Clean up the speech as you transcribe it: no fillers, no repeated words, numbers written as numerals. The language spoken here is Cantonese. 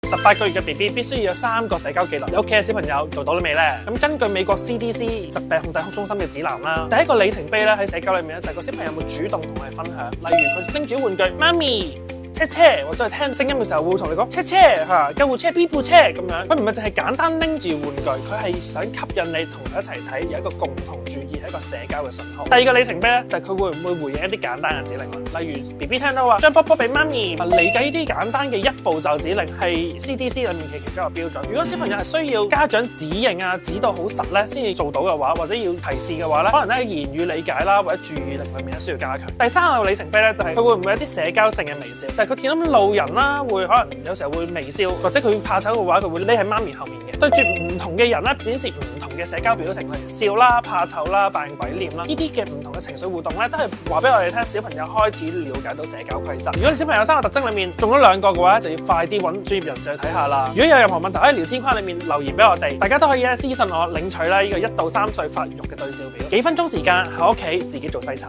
18個月嘅 BB 必須要有3個社交技能，你屋企嘅小朋友做到咗未呢？咁根據美國 CDC 疾病控制中心嘅指南啦，第一個里程碑咧喺社交裏面咧就係個小朋友有冇主動同我哋分享，例如佢拎住玩具，媽咪。車車，或者係聽聲音嘅時候會同你講車車嚇，救護車 B 部車咁樣。佢唔係淨係簡單拎住玩具，佢係想吸引你同佢一齊睇，有一個共同注意，係一個社交嘅信號。第二個里程碑咧就係佢會唔會回應一啲簡單嘅指令啦，例如 BB 聽到話將波波俾媽咪，理解呢啲簡單嘅一步驟指令係 CDC 裏面嘅其中一個標準。如果小朋友係需要家長指引啊，指到好實咧先至做到嘅話，或者要提示嘅話咧，可能咧言語理解啦或者注意力裏面需要加強。第三個里程碑咧就係佢會唔會有啲社交性嘅微笑，就係佢見到路人啦，會可能有時候會微笑，或者佢怕醜嘅話，佢會匿喺媽咪後面嘅。對住唔同嘅人咧，展示唔同嘅社交表情，例如笑啦、怕醜啦、扮鬼臉啦，呢啲嘅唔同嘅情緒互動咧，都係話俾我哋聽，小朋友開始了解到社交規則。如果你小朋友3個特徵裏面中咗2個嘅話，就要快啲揾專業人士去睇下啦。如果有任何問題喺聊天框裏面留言俾我哋，大家都可以私信我領取啦呢個1到3歲發育嘅對照表，幾分鐘時間喺屋企自己做篩查。